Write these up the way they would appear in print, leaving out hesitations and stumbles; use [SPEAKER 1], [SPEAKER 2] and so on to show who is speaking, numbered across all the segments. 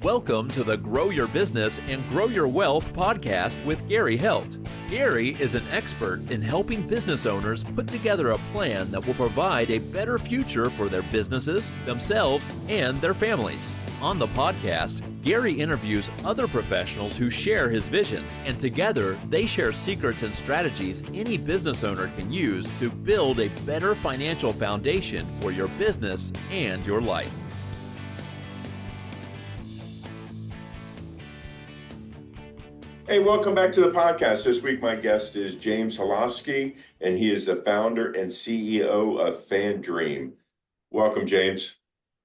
[SPEAKER 1] Welcome to the Grow Your Business and Grow Your Wealth podcast with Gary Heldt. Gary is an expert in helping business owners put together a plan that will provide a better future for their businesses, themselves, and their families. On the podcast, Gary interviews other professionals who share his vision, and together they share secrets and strategies any business owner can use to build a better financial foundation for your business and your life.
[SPEAKER 2] Hey, welcome back to the podcast. This week, my guest is James Hilovsky, and he is the founder and CEO of FranDream. Welcome, James.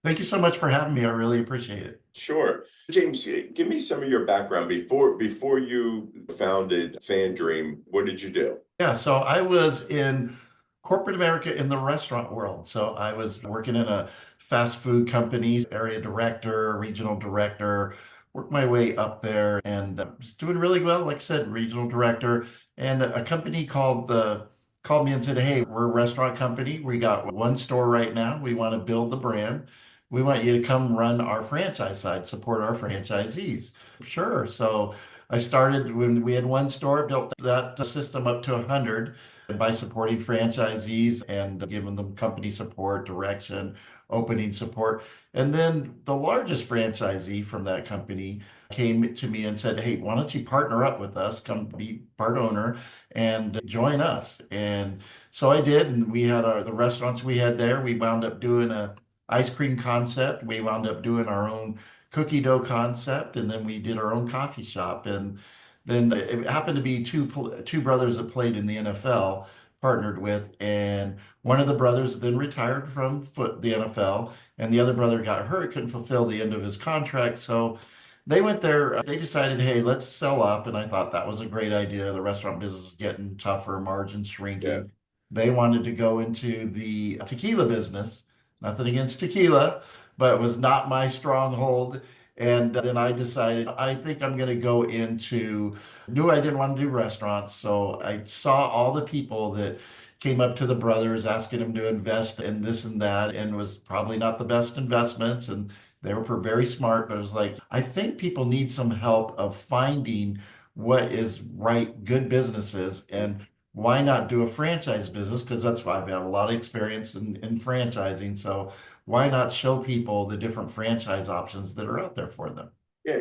[SPEAKER 3] Thank you so much for having me. I really appreciate it.
[SPEAKER 2] Sure. James, give me some of your background. Before you founded FranDream, what did you do?
[SPEAKER 3] Yeah, so I was in corporate America in the restaurant world. So I was working in a fast food company, area director, regional director, worked my way up there and was doing really well. Like I said, regional director, and a company called me and said, "Hey, we're a restaurant company. We got one store right now. We want to build the brand. We want you to come run our franchise side, support our franchisees." Sure. So I started when we had one store, built that system up to 100 by supporting franchisees and giving them company support, direction, opening support. And then the largest franchisee from that company came to me and said, "Hey, why don't you partner up with us, come be part owner and join us?" And so I did, and we had the restaurants we had there. We wound up doing a ice cream concept. We wound up doing our own cookie dough concept, and then we did our own coffee shop. And then it happened to be two brothers that played in the NFL partnered with, and one of the brothers then retired from the NFL, and the other brother got hurt, couldn't fulfill the end of his contract. So they went there, they decided, "Hey, let's sell up." And I thought that was a great idea. The restaurant business is getting tougher, margins shrinking.
[SPEAKER 2] Yeah.
[SPEAKER 3] They wanted to go into the tequila business. Nothing against tequila, but it was not my stronghold. And then I decided, I think I'm going to go knew I didn't want to do restaurants. So I saw all the people that came up to the brothers asking them to invest in this and that, and was probably not the best investments. And they were very smart, but it was like, I think people need some help of finding what is right, good businesses, and why not do a franchise business? Because that's why I've had a lot of experience in franchising. So why not show people the different franchise options that are out there for them?
[SPEAKER 2] Yeah,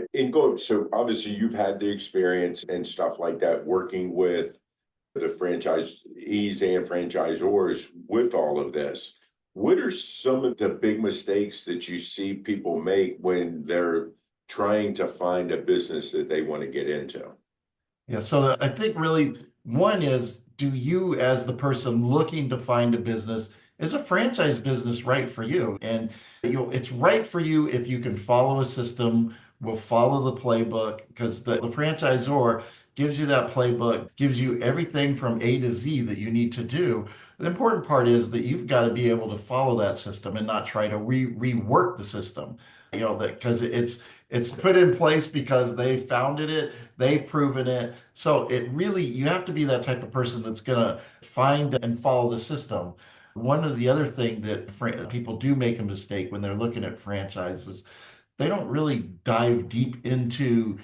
[SPEAKER 2] so obviously you've had the experience and stuff like that working with the franchisees and franchisors with all of this. What are some of the big mistakes that you see people make when they're trying to find a business that they want to get into?
[SPEAKER 3] Yeah, so I think really one is, do you, as the person looking to find a business, is a franchise business right for you? And it's right for you if you can follow a system, will follow the playbook, because the franchisor gives you that playbook, gives you everything from A to Z that you need to do. The important part is that you've got to be able to follow that system and not try to rework the system. That because it's put in place because they founded it, they've proven it. So you have to be that type of person that's going to find and follow the system. One of the other thing that people do make a mistake when they're looking at franchises, they don't really dive deep into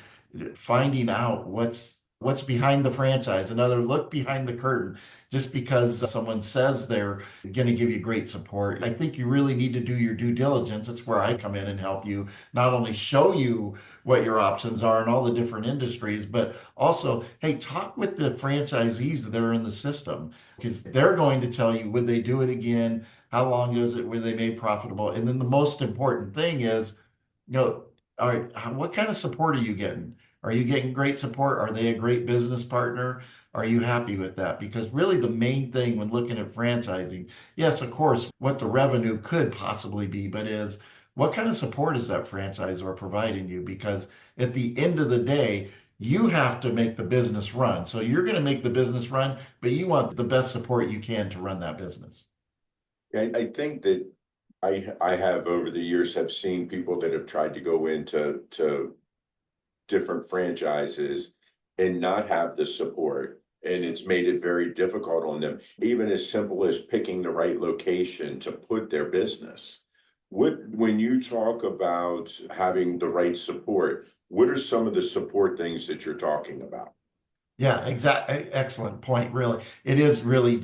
[SPEAKER 3] finding out what's behind the franchise. Another look behind the curtain. Just because someone says they're going to give you great support, I think you really need to do your due diligence. That's where I come in and help you, not only show you what your options are in all the different industries, but also, hey, talk with the franchisees that are in the system, because they're going to tell you, would they do it again? How long is it? Were they made profitable? And then the most important thing is, all right, what kind of support are you getting? Are you getting great support? Are they a great business partner? Are you happy with that? Because really the main thing when looking at franchising, yes, of course, what the revenue could possibly be, but is what kind of support is that franchisor providing you? Because at the end of the day, you have to make the business run. So you're going to make the business run, but you want the best support you can to run that business.
[SPEAKER 2] I think that I have over the years have seen people that have tried to go into different franchises and not have the support, and it's made it very difficult on them, even as simple as picking the right location to put their business. When you talk about having the right support, what are some of the support things that you're talking about?
[SPEAKER 3] Yeah, exactly. Excellent point, really. It is really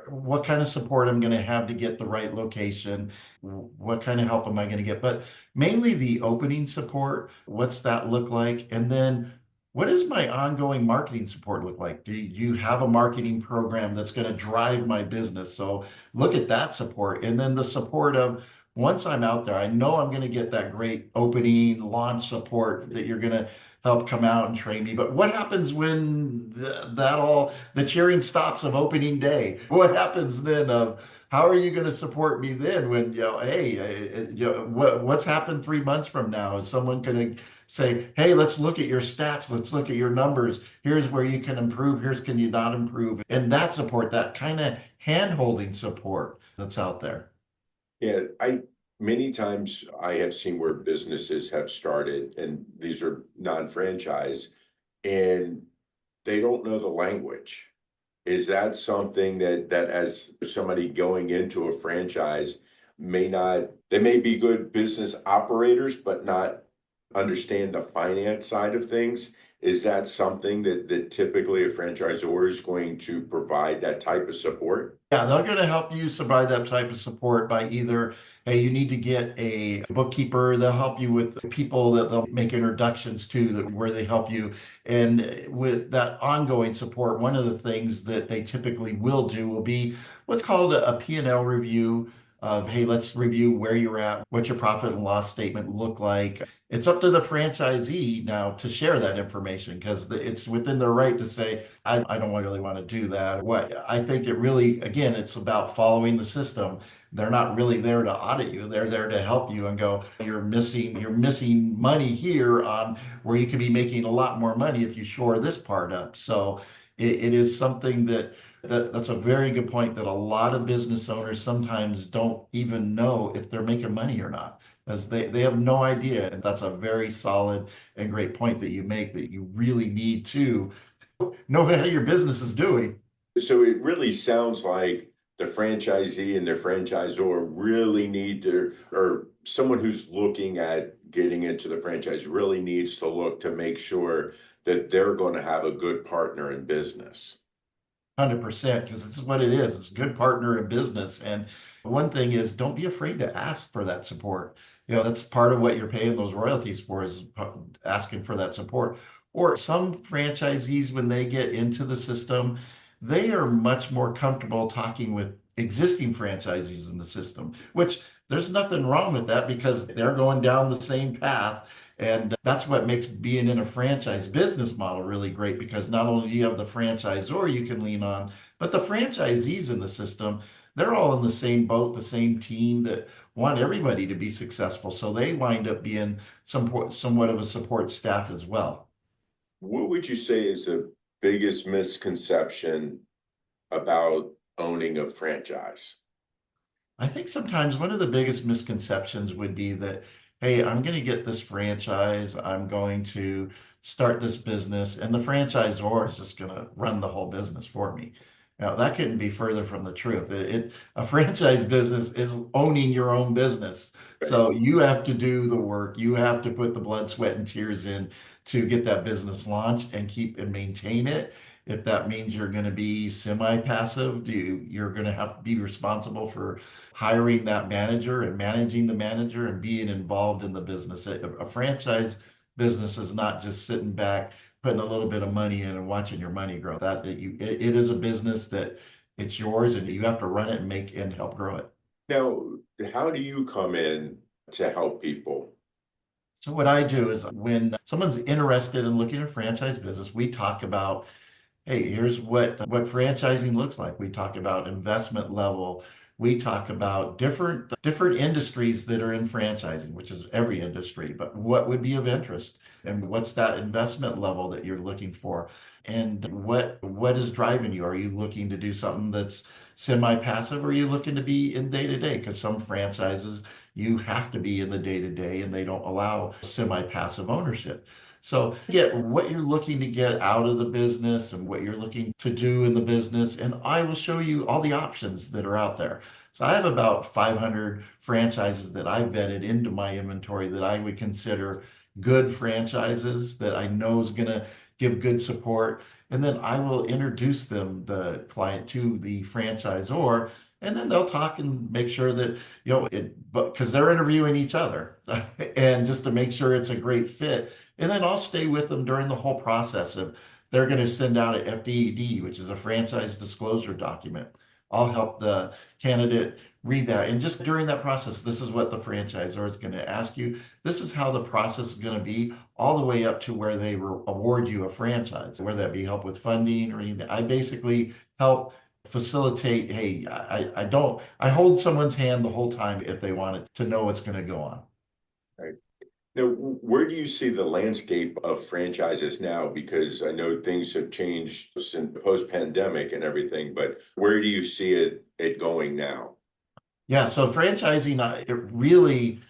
[SPEAKER 3] what kind of support I'm going to have to get the right location, what kind of help am I going to get, but mainly the opening support, what's that look like? And then what does my ongoing marketing support look like? Do you have a marketing program that's going to drive my business? So look at that support. And then the support of once I'm out there, I know I'm going to get that great opening launch support that you're going to help come out and train me. But what happens when the cheering stops of opening day? What happens then of how are you going to support me then when, hey, what's happened 3 months from now? Is someone going to say, hey, let's look at your stats, let's look at your numbers. Here's where you can improve, here's can you not improve. And that support, that kind of hand-holding support that's out there.
[SPEAKER 2] Yeah, I many times I have seen where businesses have started, and these are non-franchise, and they don't know the language. Is that something that as somebody going into a franchise they may be good business operators, but not understand the finance side of things? Is that something that typically a franchisor is going to provide that type of support?
[SPEAKER 3] Yeah, they're going to help you provide that type of support by either, hey, you need to get a bookkeeper. They'll help you with people that they'll make introductions to that where they help you. And with that ongoing support, one of the things that they typically will do will be what's called a P&L review of, hey, let's review where you're at, what your profit and loss statement look like. It's up to the franchisee now to share that information because it's within their right to say, I don't really want to do that. What I think it really, again, it's about following the system. They're not really there to audit you. They're there to help you and go, you're missing money here on where you could be making a lot more money if you shore this part up. So it is something that's a very good point that a lot of business owners sometimes don't even know if they're making money or not, as they have no idea. And that's a very solid and great point that you make that you really need to know how your business is doing.
[SPEAKER 2] So it really sounds like the franchisee and the franchisor really need to, or someone who's looking at getting into the franchise really needs to look to make sure that they're going to have a good partner in business.
[SPEAKER 3] 100%, because it's what it is. It's a good partner in business. And one thing is don't be afraid to ask for that support. That's part of what you're paying those royalties for is asking for that support. Or some franchisees, when they get into the system, they are much more comfortable talking with existing franchisees in the system, which there's nothing wrong with that because they're going down the same path. And that's what makes being in a franchise business model really great because not only do you have the franchisor you can lean on, but the franchisees in the system, they're all in the same boat, the same team that want everybody to be successful. So they wind up being somewhat of a support staff as well.
[SPEAKER 2] What would you say is the biggest misconception about owning a franchise?
[SPEAKER 3] I think sometimes one of the biggest misconceptions would be that, hey, I'm going to get this franchise, I'm going to start this business, and the franchisor is just going to run the whole business for me. Now, that couldn't be further from the truth. A franchise business is owning your own business. So you have to do the work, you have to put the blood, sweat, and tears in to get that business launched and keep and maintain it. If that means you're going to be semi-passive, you're going to have to be responsible for hiring that manager and managing the manager and being involved in the business. A franchise business is not just sitting back, putting a little bit of money in and watching your money grow. It is a business that it's yours and you have to run it and make and help grow it.
[SPEAKER 2] Now, how do you come in to help people?
[SPEAKER 3] So what I do is when someone's interested in looking at a franchise business, we talk about, hey, here's what franchising looks like. We talk about investment level. We talk about different industries that are in franchising, which is every industry, but what would be of interest and what's that investment level that you're looking for? And what is driving you? Are you looking to do something that's semi-passive, or are you looking to be in day-to-day? Because some franchises, you have to be in the day-to-day and they don't allow semi-passive ownership. So get what you're looking to get out of the business and what you're looking to do in the business, and I will show you all the options that are out there. So I have about 500 franchises that I vetted into my inventory that I would consider good franchises that I know is going to give good support. And then I will introduce them, the client, to the franchisor, and then they'll talk and make sure that, but because they're interviewing each other and just to make sure it's a great fit. And then I'll stay with them during the whole process of they're going to send out an FDD, which is a franchise disclosure document. I'll help the candidate read that. And just during that process, this is what the franchisor is going to ask you. This is how the process is going to be all the way up to where they award you a franchise, whether that be help with funding or anything. I basically help facilitate, hey, I hold someone's hand the whole time if they want to know what's going to go on.
[SPEAKER 2] Right. Now, where do you see the landscape of franchises now? Because I know things have changed since post-pandemic and everything, but where do you see it going now?
[SPEAKER 3] Yeah, so franchising,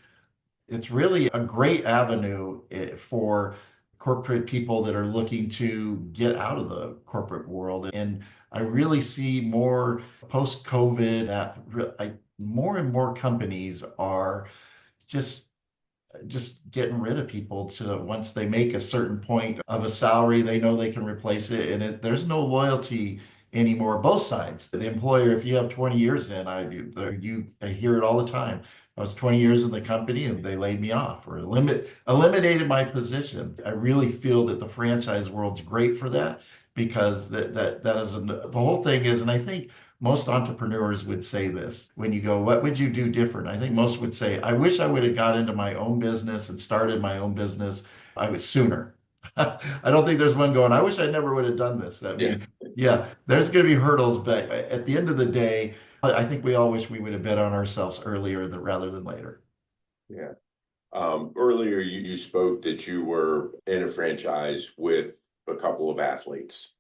[SPEAKER 3] it's really a great avenue for corporate people that are looking to get out of the corporate world. And I really see more post-COVID that more and more companies are just getting rid of people to once they make a certain point of a salary, they know they can replace it, and there's no loyalty anymore. Both sides, the employer, if you have 20 years in, I hear it all the time. I was 20 years in the company and they laid me off or eliminated my position. I really feel that the franchise world's great for that because that is the whole thing is, and I think most entrepreneurs would say this when you go, what would you do different? I think most would say, I wish I would have got into my own business and started my own business. I would sooner. I don't think there's one going, I wish I never would have done this. I
[SPEAKER 2] Yeah.
[SPEAKER 3] mean, yeah, there's going to be hurdles, but at the end of the day, I think we all wish we would have bet on ourselves earlier rather than later.
[SPEAKER 2] Yeah. Earlier, you spoke that you were in a franchise with a couple of athletes.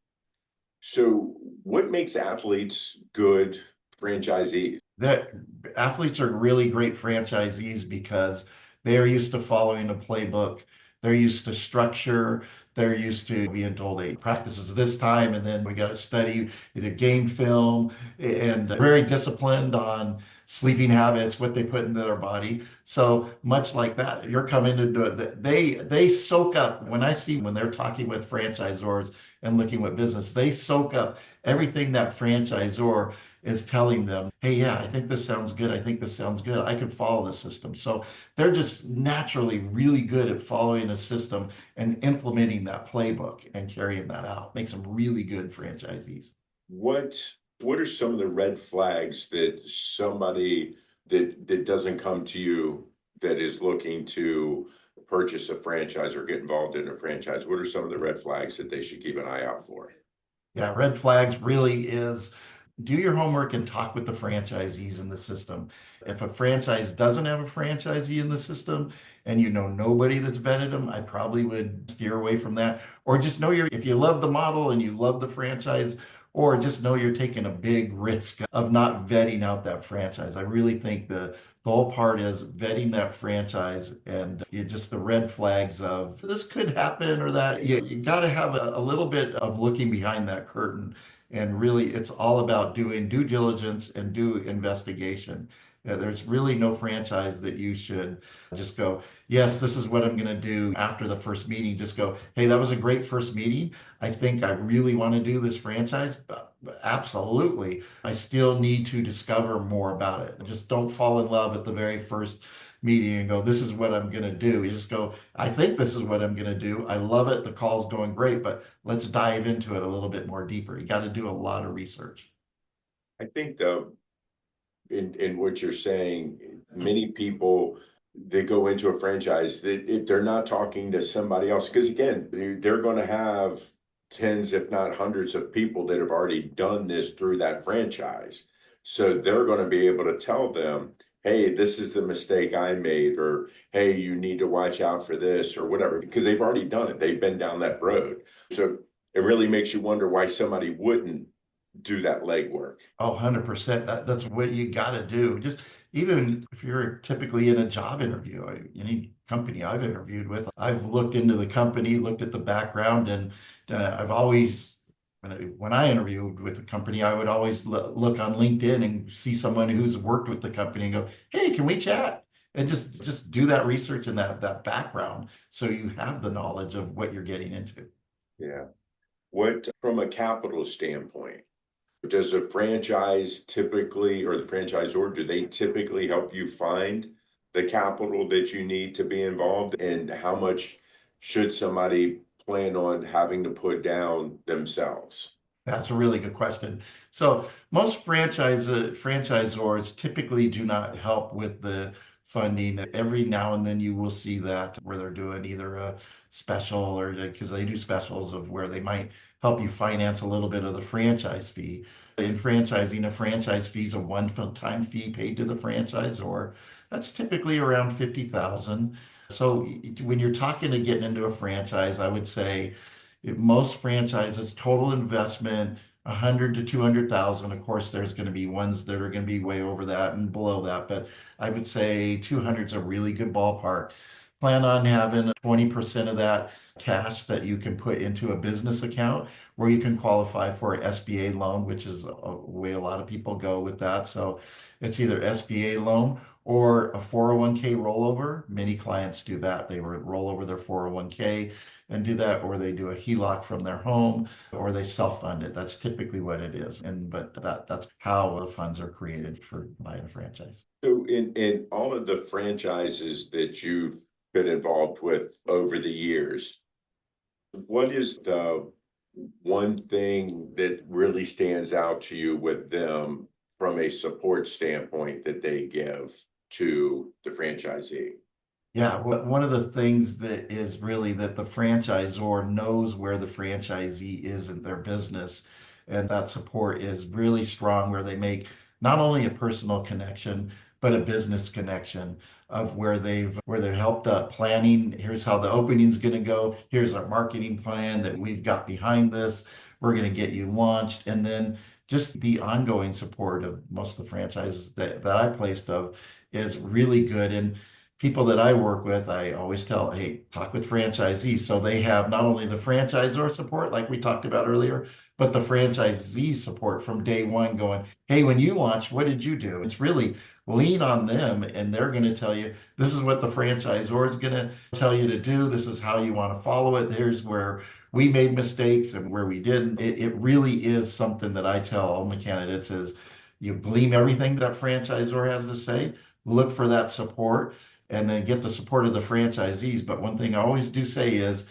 [SPEAKER 2] So, what makes athletes good franchisees?
[SPEAKER 3] That athletes are really great franchisees because they are used to following a playbook. They're used to structure. They're used to being told, hey, practices this time, and then we got to study either game film and very disciplined on sleeping habits, what they put into their body. So much like that, you're coming into it. They soak up when I see when they're talking with franchisors and looking at business, they soak up everything that franchisor is telling them, hey, yeah, I think this sounds good. I think this sounds good. I could follow the system. So they're just naturally really good at following a system and implementing that playbook and carrying that out. Makes them really good franchisees.
[SPEAKER 2] What what are some of the red flags that somebody that doesn't come to you that is looking to purchase a franchise or get involved in a franchise? What are some of the red flags that they should keep an eye out for?
[SPEAKER 3] Yeah, red flags really is do your homework and talk with the franchisees in the system. If a franchise doesn't have a franchisee in the system and you know nobody that's vetted them, I probably would steer away from that. Or just know if you love the model and you love the franchise, or just know you're taking a big risk of not vetting out that franchise. I really think the whole part is vetting that franchise and you just the red flags of this could happen or that. You got to have a little bit of looking behind that curtain. And really, it's all about doing due diligence and due investigation. There's really no franchise that you should just go, yes, this is what I'm going to do after the first meeting. Just go, hey, that was a great first meeting. I think I really want to do this franchise, but absolutely. I still need to discover more about it. Just don't fall in love at the very first meeting and go, this is what I'm going to do. You just go, I think this is what I'm going to do. I love it. The call's going great, but let's dive into it a little bit more deeper. You got to do a lot of research.
[SPEAKER 2] I think though, in what you're saying, many people that go into a franchise that if they're not talking to somebody else, because again, they're going to have tens, if not hundreds of people that have already done this through that franchise. So they're going to be able to tell them, hey, this is the mistake I made, or hey, you need to watch out for this, or whatever, because they've already done it. They've been down that road. So it really makes you wonder why somebody wouldn't do that legwork.
[SPEAKER 3] Oh, 100%. That's what you got to do. Just even if you're typically in a job interview, any company I've interviewed with, I've looked into the company, looked at the background, and I've always, when I interviewed with a company, I would always look on LinkedIn and see someone who's worked with the company and go, "Hey, can we chat?" And just do that research and that background so you have the knowledge of what you're getting into.
[SPEAKER 2] Yeah. What, from a capital standpoint, does a franchise typically, or the franchisor, do they typically help you find the capital that you need to be involved? And how much should somebody plan on having to put down themselves?
[SPEAKER 3] That's a really good question. So most franchisors typically do not help with the funding. Every now and then you will see that where they're doing either a special or because they do specials of where they might help you finance a little bit of the franchise fee. In franchising, a franchise fee is a one-time fee paid to the franchisor. That's typically around 50,000. So when you're talking to getting into a franchise, I would say most franchises, total investment, 100 to 200,000. Of course, there's going to be ones that are going to be way over that and below that, but I would say 200 is a really good ballpark. Plan on having 20% of that cash that you can put into a business account where you can qualify for an SBA loan, which is a way a lot of people go with that. So it's either SBA loan or a 401k rollover. Many clients do that. They will roll over their 401k and do that, or they do a HELOC from their home, or they self-fund it. That's typically what it is. And but that's how the funds are created for buying a franchise.
[SPEAKER 2] So in all of the franchises that you've been involved with over the years, what is the one thing that really stands out to you with them from a support standpoint that they give to the franchisee?
[SPEAKER 3] Yeah, one of the things that is really that the franchisor knows where the franchisee is in their business, and that support is really strong where they make not only a personal connection, but a business connection of where they've helped planning. Here's how the opening's going to go. Here's our marketing plan that we've got behind this. We're going to get you launched, and then just the ongoing support of most of the franchises that I placed of is really good. And people that I work with, I always tell, hey, talk with franchisees. So they have not only the franchisor support, like we talked about earlier, but the franchisee support from day one going, hey, when you launch, what did you do? It's really lean on them and they're going to tell you, this is what the franchisor is going to tell you to do. This is how you want to follow it. Here's where we made mistakes and where we didn't. It really is something that I tell all my candidates is you glean everything that franchisor has to say, look for that support and then get the support of the franchisees. But one thing I always do say is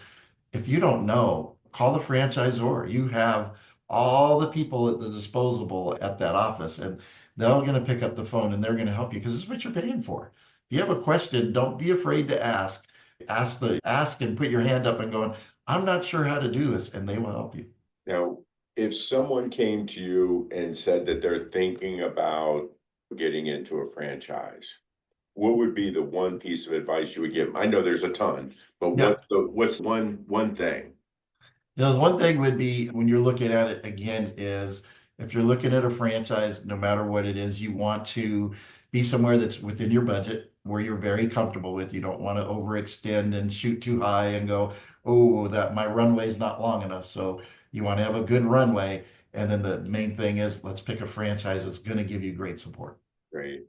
[SPEAKER 3] if you don't know, call the franchisor. You have all the people at the disposable at that office, and they're going to pick up the phone and they're going to help you because this is what you're paying for. If you have a question, don't be afraid to ask. Ask and put your hand up and going, I'm not sure how to do this, and they will help you.
[SPEAKER 2] Now, if someone came to you and said that they're thinking about getting into a franchise, what would be the one piece of advice you would give them? I know there's a ton, but
[SPEAKER 3] Yeah.
[SPEAKER 2] what's one thing?
[SPEAKER 3] One thing would be when you're looking at it again is if you're looking at a franchise, no matter what it is, you want to be somewhere that's within your budget, where you're very comfortable with. You don't want to overextend and shoot too high and go, oh, that my runway is not long enough. So you want to have a good runway. And then the main thing is let's pick a franchise that's going to give you great support.
[SPEAKER 2] Great.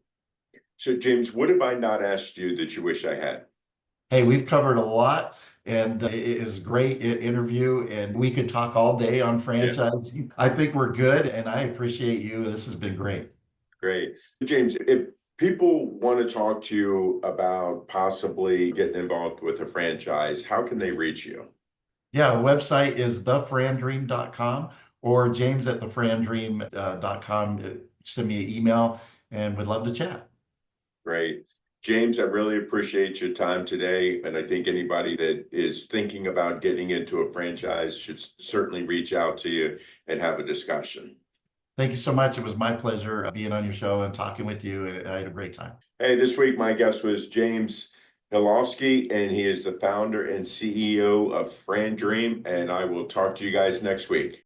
[SPEAKER 2] So James, what have I not asked you that you wish I had?
[SPEAKER 3] Hey, we've covered a lot, and it was a great interview, and we could talk all day on
[SPEAKER 2] Yeah.
[SPEAKER 3] franchising. I think we're good, and I appreciate you. This has been great.
[SPEAKER 2] Great. James, if people want to talk to you about possibly getting involved with a franchise, how can they reach you?
[SPEAKER 3] Yeah, website is thefrandream.com or james at thefrandream.com. Send me an email and would love to chat.
[SPEAKER 2] Great. James, I really appreciate your time today. And I think anybody that is thinking about getting into a franchise should certainly reach out to you and have a discussion.
[SPEAKER 3] Thank you so much. It was my pleasure being on your show and talking with you, and I had a great time.
[SPEAKER 2] Hey, this week my guest was James Hilovsky, and he is the founder and CEO of FranDream. And I will talk to you guys next week.